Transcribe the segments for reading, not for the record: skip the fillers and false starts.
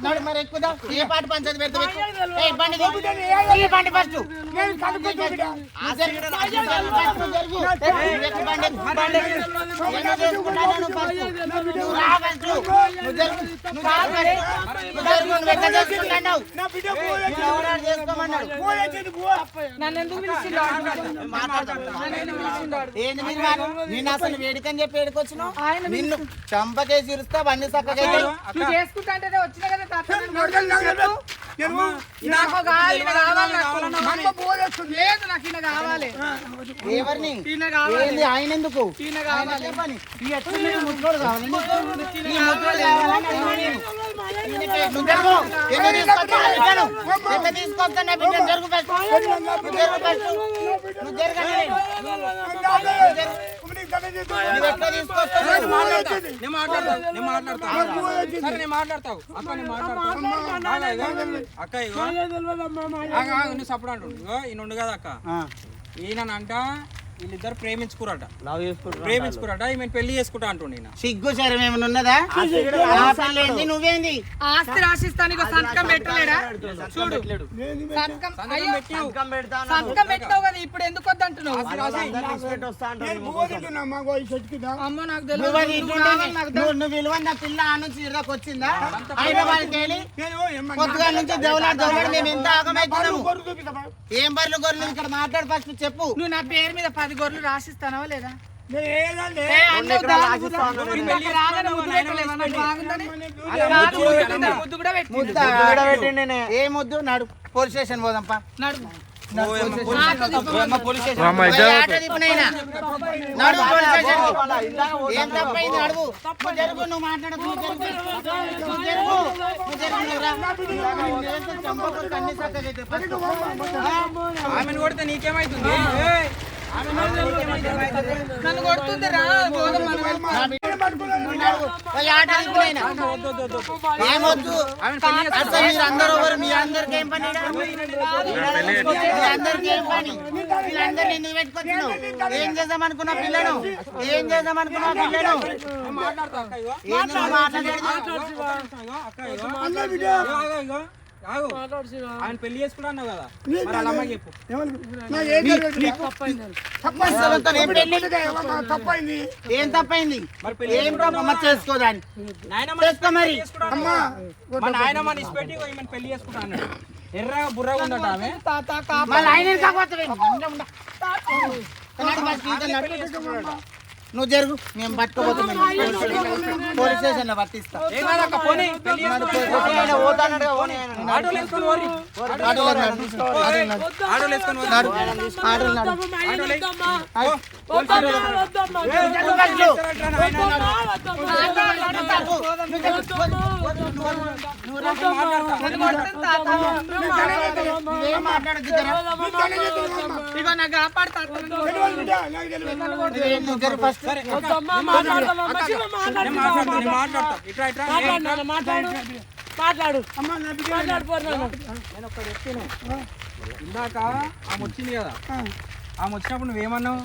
నడు మరి ఎక్కుదా ఏ పాట పంచాయతీ పెడతా ఏ బండి ఈ బండి ఫస్ట్ ఏంది నేను అసలు వేడికని చెప్పి వేడుకొచ్చినావు నిన్ను చంపకేసి ఇరుస్తా బండి చక్కగా చేసుకుంటా అంటే వచ్చిన కదా ఎవరిని ఏంది ఆయన ఎందుకు పని ముట్టుకోడు కావాలి ఎట్లా తీసుకొస్తా బిడ్డ జరుగు అక్క ఇగో సప్పుడు అంటు ఈయన కదా అక్క ఈయనంట వీళ్ళిద్దరు ప్రేమించుకురట ఈమె పెళ్లి చేసుకుంటా అంటుండే సిగ్గు సరం ఏమైనా ఉన్నదా నువ్వేంది ఆస్తి రాసిస్తాను సంతకం పెట్టలేడా చూడు సంతకం పెట్టావు కదా ఇప్పుడు ఎందుకు వద్దంటున్నావు అమ్మ నాకు తెలియదు నువ్వు విలువ నా పిల్ల ఆ నుంచి ఇరదాకు వచ్చిందా హైదరాబాద్ వెళ్ళి కొద్దిగా నుంచి దౌలాడు మేము ఎంత ఆగమవుతున్నాము ఏం బర్రెలు గొర్రెలు ఇక్కడ మాట్లాడు ఫస్ట్ చెప్పు నువ్వు నా పేరు మీద 10 గొర్రెలు రాసిస్తానవా లేదా ఏ ముద్దు నడు పోలీస్ స్టేషన్ పోదాంపా నడు ఏం తప్పైంది అడుగు జరుగు నువ్వు మాట్లాడకు ఆమెను కొడితే నీకేమైతుంది నన్ను కొడుతుంది రా ఏమొద్దు మీరు అందరూ మీ అందరికి ఏం పని అందరికి ఏం పని వీళ్ళందరూ ఎందుకు పెట్టుకొచ్చినావు ఏం చేద్దాం అనుకున్నా పిల్లను ఆయన పెళ్లి చేసుకుంటా అన్నావు కదా అమ్మాయి చెప్పు ఏం తప్పైంది ఏం చేసుకోదాని మా నాయనమ్మ నిష్పెట్టి ఈమెను పెళ్లి చేసుకుంటా అన్నాడు ఎర్రగా బుర్రగా ఉందట ఆమె నువ్వు జరుగు మేము పట్టుకోబోతున్నాం పోలీస్ స్టేషన్ లో పట్టిస్తా మాట్లాడు ఇందాక ఆమె వచ్చింది కదా ఆమె వచ్చినప్పుడు నువ్వేమన్నావు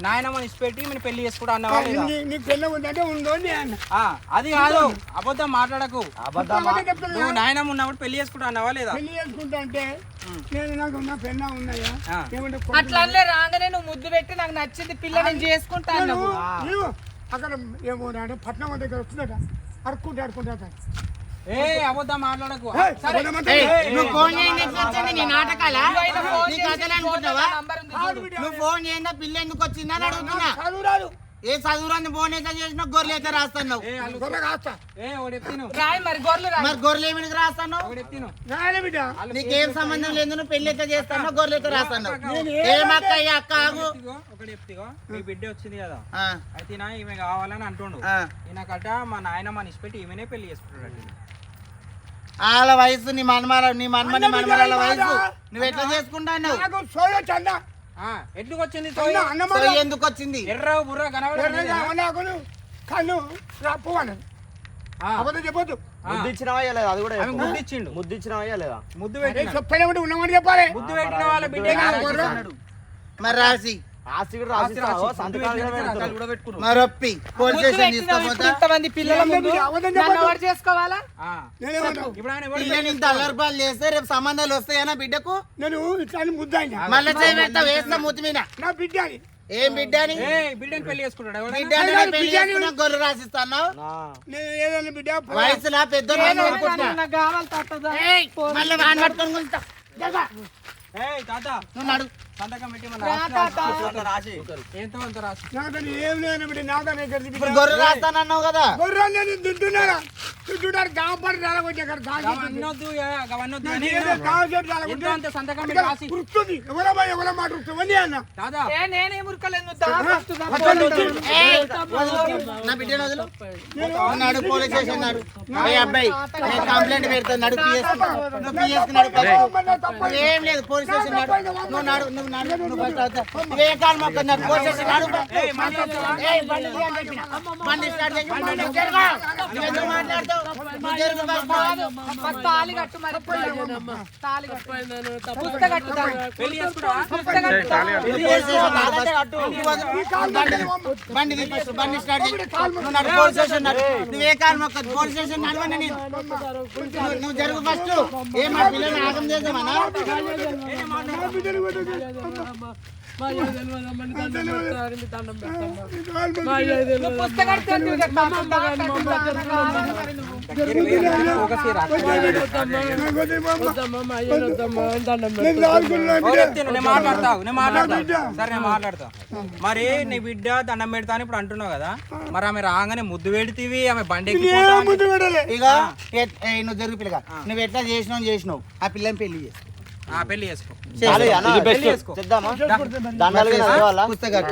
నాయనమ్మ ఇచ్చిపెట్టి నేను పెళ్లి చేసుకుంటా అన్నావా అది కాదు అబద్ధం మాట్లాడకు నువ్వు నాయనమ్మ ఉన్నప్పుడు పెళ్లి చేసుకుంటా అన్నావా లేదా అట్లా రాగానే నువ్వు ముద్దు పెట్టి నాకు నచ్చింది పిల్ల నేను చేసుకుంటా అన్నావు అక్కడ ఏమో పట్నం దగ్గర వస్తుందట అడుక్కుంటా ఏ అబద్ధం మాట్లాడకు నువ్వు ఫోన్ చేయండి నాటకాలా నువ్వు ఫోన్ చేయండి పిల్ల ఎందుకు వచ్చిందని అడుగుతున్నా ఏ చదువురాన్ని ఫోన్ అయితే చేసిన గొర్రెలు అయితే రాస్తున్నావు మరి గొర్రెలు ఏమిటి రాస్తున్నావు నీకేం సంబంధం లేదు నువ్వు పెళ్లి అయితే చేస్తాను గొర్రెలు అయితే రాస్తున్నావు ఏమక్క అక్క ఆగు ఒకటి చెప్తిగో మీ బిడ్డ వచ్చింది కదా అయితే ఈమె కావాలని అంటుండు ఈయనకట మా నాయనమ్మ నిష్పెట్టి ఈమెనే పెళ్లి చేసుకుంటాడు వాళ్ళ వయసు నీ మనమరాల వయసు నువ్వు ఎట్లా చేసుకుంటావు ఎందుకు వచ్చింది ఎందుకు వచ్చింది ఎర్ర బుర్ర కనబడు కన్ను చెప్పొద్దు ముద్దిచ్చినవా లేదా అది కూడా ముద్దిచ్చిండు ముద్దిచ్చినవా లేదా ముద్దు చెప్పాలి ఉన్నామని చెప్పాలి ముద్దు పెట్టిన వాళ్ళ బిడ్డ మరి రాసి ఆస్తి కూడా రాసిస్తావో, సంతకాలు కూడా పెడతారు. కూడా పెట్టుకున్నావు. మరొప్పి పోలీస్ ముద్దు స్టేషన్ పెట్టినావు, ఇప్పుడు తీసుకుపోతా ఇంతమంది పిల్లల ముందు నన్ను ఎవరు చేసుకోవాలా? ఆ. నేనేమన్నా ఇప్పుడు ఆయన ఎవరు పిల్లని ఇంత అల్లరిపాలు చేస్తే రేపు సంబంధాలు వస్తాయనా బిడ్డకు నేను ఇట్లా అని ముద్దాయినా మళ్ళీ చేయమంటా వేస్తా మూతి మీద నా బిడ్డ అని ఏం బిడ్డ అని బిడ్డని పెళ్లి చేసుకుంటాడు ఎవరైనా? బిడ్డ అని పెళ్లి చేసుకున్నా గొర్రె రాసిస్తాను ఆ. నేను ఏదైనా బిడ్డ వయసులా పెద్ద నాకు కావాలి తాత. మళ్ళీ వాడిని పట్టుకొని గుంజుతా. ఏయ్ తాత నువ్వు నడు సంతకం పెట్టి మన రా తాత. రాసి ఎంతో అంత రాసి. నాకని ఏం లేదు బిడ్డ నాకని ఇప్పుడు గొర్రె రాస్తానన్నావు కదా గొర్రెలు నేను తింటున్నారా తింటున్నారు కాపాడు రాలకొచ్చే అవన్నీ వద్దు, అవన్నీ వద్దు కానీ ఎంతో అంత సంతకం పెట్టి రాసి. గుర్తుంది ఎవరో ఎవరో మాట వస్తుంది అన్న తాత నేనేం ఉరకలేదు, నువ్వు దా ఫస్ట్ దా. ఏయ్, వదిలు. నా బిడ్డను వదిలు. నువ్వు నడు పోలీస్ స్టేషన్ నడు. ఏ అబ్బాయి నేను కంప్లైంట్ పెడతాను నడు పిఎస్ నువ్వు పిఎస్ నడు first. ఏం లేదు పోలీస్ స్టేషన్ నడు. నువ్వు నడు నువ్వు నడు నువ్వు first అవుతా. నువ్వు ఏ కాలు మొక్క నడు పోలీస్ స్టేషన్ నడు. ఏయ్, బండి తీయని చెప్పిన. బండి స్టార్ట్ చేసి బండి జరుగు. నువ్వు ఎందుకు మాట్లాడతావు? నువ్వు జరుగు first. ఫస్ట్ తాళి కట్టు మరి. తాళి కట్టు. పుస్తక కట్టు దా. పెళ్లి చేసుకుంటావా? పుస్తక కట్టు దా. నువ్వు పోలీస్ స్టేషన్ నడు first. నువ్వు వదిలు. బండి తీ first. బండి స్టార్ట్ చేసి నువ్వు నడు పోలీస్ స్టేషన్ నడు. నువ్వు ఏ కాలు మొక్క పోలీస్ స్టేషన్ నడవని నేను నువ్వు జరుగు ఫస్ట్. ఏ మా పిల్లల్ని ఆగం చేద్దామన్నా? నువ్వు పుస్తక కట్టు అంటే ఇక తాత దా కట్టు దా. నాకు కావాలి మరి నువ్వు. నేను మాట్లాడతా సరే నేను మాట్లాడతా. మరి నీ బిడ్డ దండం పెడతా అని ఇప్పుడు అంటున్నావు కదా, మరి ఆమె రాగానే ముద్దు పెడితేవి ఆమె బండి ఇక నువ్వు జరుగు పిల్లగా నువ్వు ఎట్లా చేసినావు ఆ పిల్లని పెళ్లి చేసి పెళ్లి చేసుకో. చాలు అన్న, పెళ్లి చేసుకో. చేద్దామా దండాలు గిన తేవాలా? పుస్తకం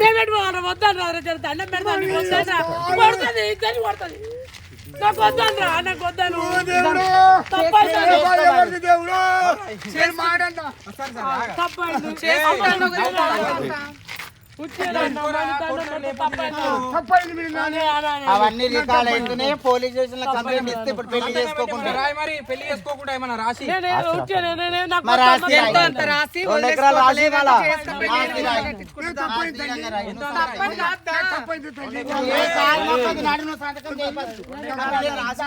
చేసుకుంటాను గురించి అవన్నీ రికార్డ్ అయితేనే పోలీస్ స్టేషన్ లో కంప్లైంట్ ఇస్తే ఇప్పుడు పెళ్లి చేసుకోకుండా రాయి మరి పెళ్లి చేసుకోకుండా ఏమన్నా రాసి మరి ఆస్తి రాయి. ఎంతో అంత రాసి 2 ఎకరాలు రాసి ఇవ్వాలా? ఆస్తి రాయి. ఆస్తి రాయి. ఏ కాలు మొక్కది నాడు నువ్వు సంతకం చేయవచ్చు.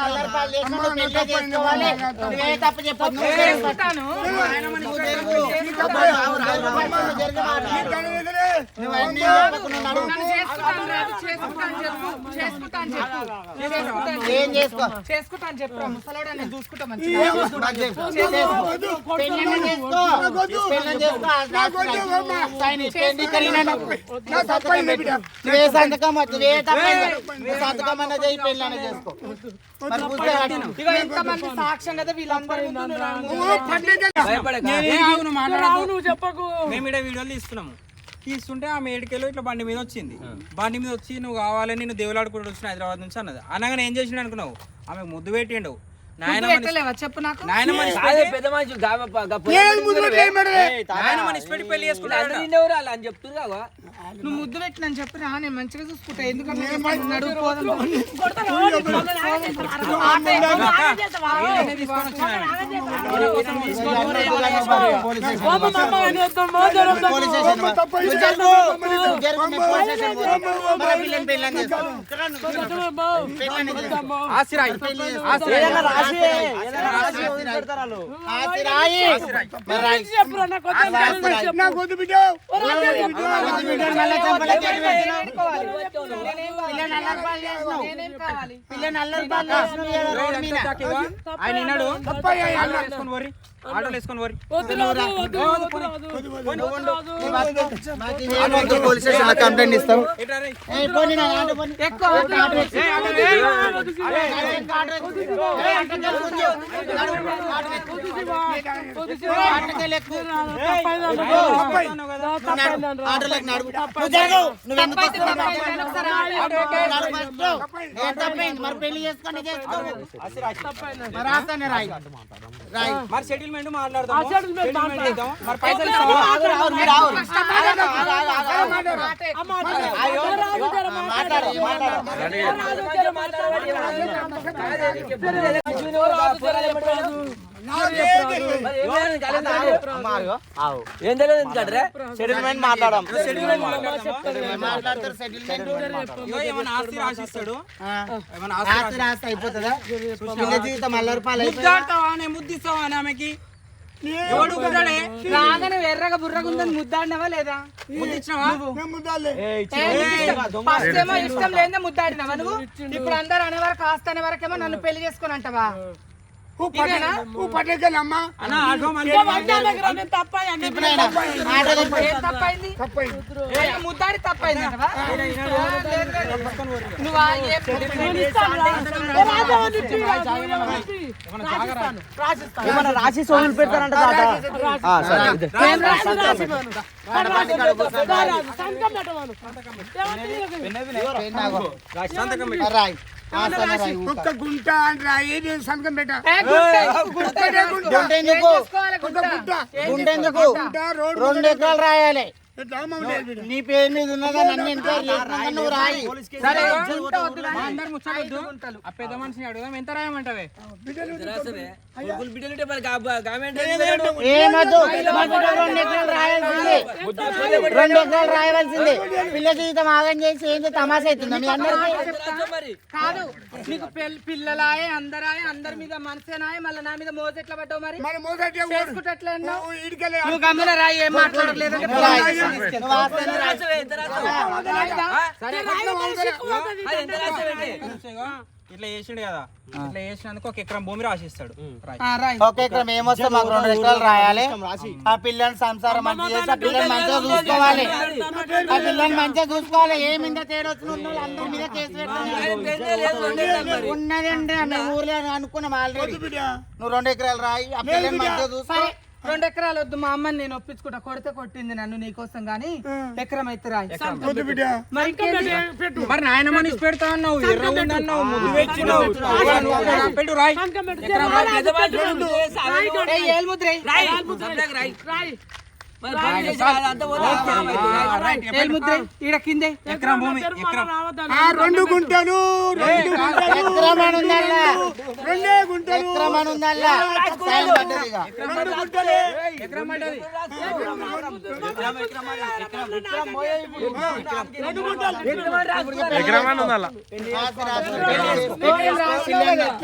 అల్లరిపాలు చేసినప్పుడు పెళ్లి చేసుకోవాలి. నువ్వే తప్పు చెప్పొద్దు. నువ్వు చేసుకుంటాను. నువ్వు జరుగు. నువ్వు అన్నీ చెప్పకుండా నడు. ఏం చేసుకో చేసుకుంటాను చెప్పు ముసలోడా నేను చూసుకుంటా పెళ్ళి చేసుకో సైన్ పెళ్లి కలిగిన నువ్వే సంతకం నువ్వే సంతకం అన్న చేయి పెళ్ళి అన్న చేసుకో మరి పుస్తకం ఇక ఎంతమంది సాక్ష్యం కదా వీళ్ళందరూ చెప్పకు. మేము ఇక్కడ వీడియోలు తీస్తున్నాము. తీస్తుంటే ఆమె ఏడుకెళ్ళి ఇట్లా బండి మీద వచ్చింది. బండి మీద వచ్చి నువ్వు కావాలని నువ్వు దేవులాడుకుంటూ వచ్చిన హైదరాబాద్ నుంచి అన్నది. అనగానే ఏం చేసిండు అనుకున్నావు? ఆమె ముద్దు పెట్టిండు. చెప్పు నాకు నాయనమని ఇష్టపెట్టి పెళ్లి చేసుకుంటాడు. నువ్వు ముద్దు పెట్టినని చెప్పి రా నేను మంచిగా చూసుకుంటా. ఎందుకంటే ఆయన విన్నాడు. ఆటోలు వేసుకొని వరి పోలీస్ స్టేషన్ కంప్లైంట్ ఇస్తాం. మరి పెళ్లి చేసుకొని రాస్తానే రాయి రాయి మరి సెటిల్మెంట్ మాట్లాడదాం. సెటిల్మెంట్ చేద్దాం. మరి పైసలు ఇస్తావా? మాట్లాడు ఏం తెలియదు ఎందుకంటే సెటిల్మెంట్ మాట్లాడడం మాట్లాడతారు సెటిల్మెంట్ ఏమైనా ఆస్తి రాసిస్తాడు ఏమైనా రాస్తే రాస్తే అయిపోతుందా పిల్ల జీవితం 1,000 రూపాయలు అయిపోయిందా? ముద్దాడతావా ముద్దిస్తావా ఆమెకి ఎవడు ముద్దాడే రాగానే ఎర్రగా బుర్రగా ఉందని ముద్దాడినవా లేదా? ముద్దిచ్చినావా ఫస్ట్ ఏమో ఇష్టం లేదే ముద్దాడినవా నువ్వు? ఇప్పుడు అందరు అనే వరకు ఆస్తి అనే వరకేమో నన్ను పెళ్లి చేసుకుని అంటావా? పట్టేకెళ్ళమ్మా అన్న ఆటో మళ్ళీ ఏం తప్పైంది? ముద్దాడి తప్పైంది అంటవా? నువ్వా ఏమన్నా రాసి సోములు పెడతారంట తాత సరే రాయ్ రాయ్ ఒక్క గుంట అని రాయి నేను సంతకం పెట్టా గుండెందుకు 2 ఎకరాలు రాయాలి నీ పేరు మీద ఉన్నదా నన్ను ఎంక్వైరీ చేస్తున్నా నువ్వు రాయి అందరు ముచ్చటొద్దు ఆ పెద్ద మనిషిని అడుగుదాం ఎంత రాయమంటావే ఏమద్దు 2 ఎకరాలు రాయాల్సిందే 2 ఎకరాలు రాయవలసిందే పిల్ల జీవితం ఆగం చేసి ఏంటో తమాషా అవుతుందా మీ అందరికీ కాదు నీకు పిల్లలాయే అందరాయే అందరి మీద మనసేనాయే మళ్ళీ నా మీద మోజు ఎట్లా పడ్డావు మరి? మరి మొదటి చేసుకుంటట్లే అన్నావు. ఇడికెళ్ళి నువ్వు గమ్మున రాయి ఏం మాట్లాడలేదు నువ్వు ఆస్తి రాయి. ఇట్లా చేసిండు కదా ఇట్లా చేసినందుకు 1 ఎకరం భూమి రాసిస్తాడు ఒక ఎకరం ఏమొస్తే మాకు 2 ఎకరాలు రాయాలి ఆ పిల్లని సంసారం మంచిగా చేసి ఆ పిల్లని మంచిగా చూసుకోవాలి ఆ పిల్లని మంచిగా చూసుకోవాలి ఏమిందో తేడా వచ్చిన అందరి మీద కేసు పెట్టాలి ఉన్నదండి మేము ఊర్లో అనుకున్నాం ఆల్రెడీ నువ్వు 2 ఎకరాలు రాయి ఆ పిల్లని మంచిగా చూసుకో 2 ఎకరాలు వద్దు మా అమ్మని నేను ఒప్పించుకుంటా కొడితే కొట్టింది నన్ను నీకోసం గానీ ఎకరం అయితే రాయి మరి మరి నాయన మనిషి పెడతా అన్నావు ఎర్ర ఉందన్నావు ముగ్గు పెట్టినావు పెట్టు రాయ్ ఈడ కిందే ఎకరం భూమి ఎకరం 2 గుంటలు ఎకరం అని ఉందల్లా 2 గుంటలు ఎకరం అని ఉందల్లా సైన్ పడ్డది ఇక. 2 గుంటలే ఎకరం పడ్డది రాసి రాసి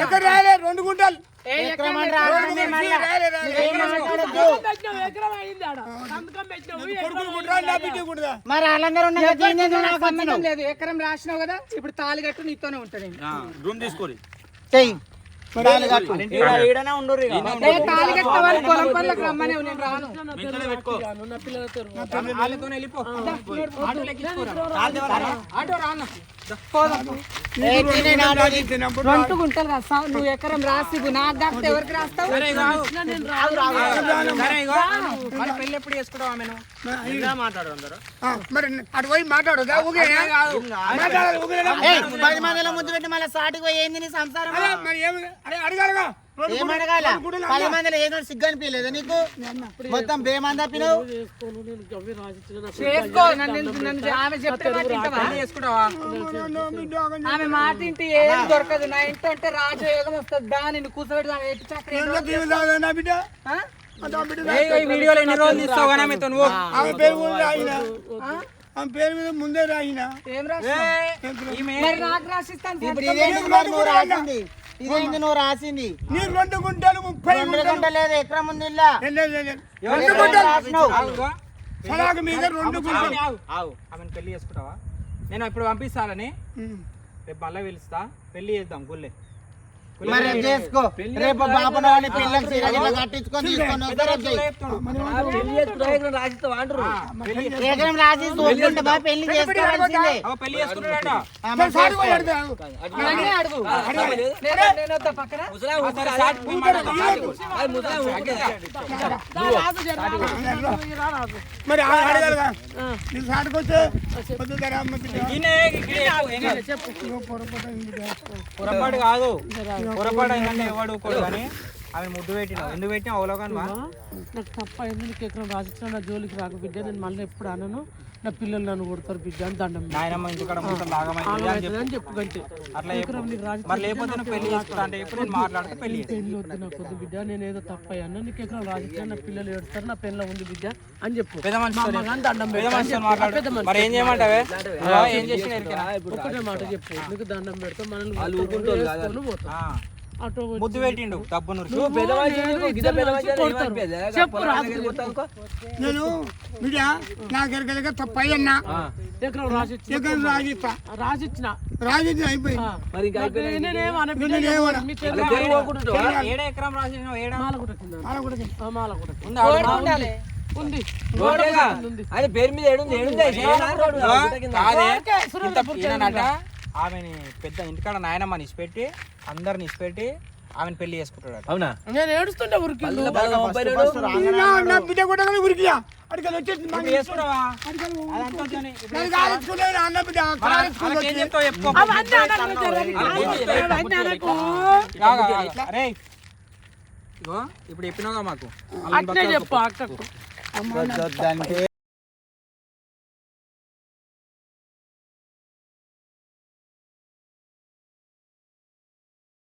ఎక్కడ రాయలే 2 గుంటలు ఎకరం అని రాసింది మళ్ళా. నువ్వేం మాట్లాడొద్దు. కొడుకులు గుంటరా నా బిడ్డ గుంటరా మరి వాళ్ళందరూ ఉన్న గతి ఏంది నువ్వు నాకు సంబంధం వచ్చినావు? లేదు ఎకరం రాసినావు కదా ఇప్పుడు తాళి కట్టు నీతోనే ఉంటాను రూమ్ తీసుకోరి చెయ్యి తాళి కట్టు. ఈడనే ఉండరు తాళి కట్టే వాళ్ళు పొలం పనులకు రమ్మనే నేను రాను వాళ్ళతో వెళ్ళిపో ఆటోలో ఎక్కించుకోరా ఆటో రాను ఏ తినే నాడు నీ 2 గుంటలు రాస్తావు నువ్వు ఎకరం రాసి నాకు కాకపోతే ఎవరికి రాస్తావు సరే ఇగో మరి పెళ్ళి ఎప్పుడు చేసుకుంటావు ఆమెను మరి అటు పోయి మాట్లాడదా ఊగే మాట్లాడాలి ఊగే ఏయ్, 10 మందిలో ముద్దు పెట్టి మళ్ళీ సాటికి పోయి ఏంది నీ సంసారం మరి ఏమి అరే అడగాలగా ఏం అడగాల 10 మందిలో ఏదో సిగ్గు అనిపించలేదు నీకు మొత్తం బేమంది తప్పినావు చేసుకో నన్ను ఆమె చెప్తే మాట వింటావా? చేసుకుంటావా ఆమె మాట ఇంటి ఏం దొరకదు నా ఇంటి అంటే రాజయోగం వస్తుంది దాని కూర్చోబెట్టి ఎటు చక్ర నా బిడ్డ ఆ? ఈ వీడియోలో ఎన్ని రోజులు తీస్తావు కానీ ఆమెతో నువ్వు ఆమె పేరు కూడా రాయిన ఆమె పేరు మీద ముందే రాయిన ఏం రాసినావు? ఈమె మరి నాకు రాసిస్తాను ఇప్పుడు ఇదేంటి మరి నువ్వు రాసింది ఇదేంటి నువ్వు రాసింది నీ 2 గుంటలు 30 2 గుంటలు గంటలు లేదు ఎకరం ఉంది ఇల్లా రెండు గుంటలు రాసినావు సలాగ మీద 2 గుంటలు ఆమెను పెళ్లి చేసుకుంటావా నేను ఇప్పుడు పంపిస్తానని రేపు మళ్ళీ పిలుస్తా పెళ్లి చేద్దాం గుళ్ళే మరి రేపు చేసుకో రేపు బాపన వాడిని పిల్లలు సీరియల్ కట్టించుకొని తీసుకొని వస్తే రేపు చెయ్యి. ఎకరం రాసి చూసుకుంటా పెళ్లి చేసుకోవాల్సిందే పెళ్లి చేసుకుంటాడట ఆ, మరి సాడు చేసుకో. అడుగుతా నన్నే అడుగు నేను వద్దా పక్కన మరి అడగాలిగా నీ సాటుకు వస్తే పొద్దుతారా అమ్మ పొరపాటు కాదు పొరపాటు ఏంటంటే ఎవడు కూడా కానీ ఆమె ముద్దు పెట్టినావు ఎందుకు పెట్టినా అవలోకన్ నాకు తప్ప అయింది. నీకు ఎక్కడ రాసిస్తా నా జోలికి రాక బిడ్డ. నేను మళ్ళీ ఎప్పుడు అనను. నా పిల్లలు నన్ను కొడతారు బిడ్డ అని దండం నాయనమ్మ ఇంటికాడ మొత్తం లాగమైంది అని చెప్పు. అని చెప్పు గంటే. అట్లా చెప్పు. మరి లేకపోతే నువ్వు పెళ్లి చేసుకుంటా అంటే ఎప్పుడు నేను మాట్లాడితే పెళ్లి చేస్తా. పెళ్ళి వద్దు నాకు వద్దు బిడ్డ. నేను ఏదో తప్ప అయ్యాను. నీకు ఎక్కడ రాసిస్తా నా పిల్లలు ఏడుస్తారు. నా పిల్ల ఉంది బిడ్డ అని చెప్పు. పెద్ద మనిషితో దండం పెద్ద మనిషితో మాట్లాడు. మరి ఏం చేయమంటావే? ఏం చేసిన ఒకటే మాట చెప్పు. నీకు దండం పెడతా మనల్ని పోతా అటు ముద్దు పెట్టిండు డబ్బు చెప్పు నేను బిడ్డ నాకు తప్పయ్యన్నా ఎకరం రాసిచ్చిన రాజిచ్చిన అయిపోయింది. నేనేం అనబిడ్డ. ఏడా ఎకరం రాసినావు? ఏడా ఉంది అది పేరు మీద ఈయనట ఆమెని పెద్ద ఇంటికాడ నాయనమ్మ నిసిపెట్టి అందరిని నిసిపెట్టి ఆమెను పెళ్లి చేసుకుంటాడు. అవునా? నేను ఏడుస్తుంటే ఉరికి నా బిడ్డ కూడా ఉరికి అడిగి వచ్చేసి చేసుకున్నావా? అన్న బిడ్డ ఏం చెప్తావు చెప్పుకో. అరే ఇగో ఇప్పుడు చెప్పినావుగా మాకు అట్లే చెప్పు అక్కకు. అంటే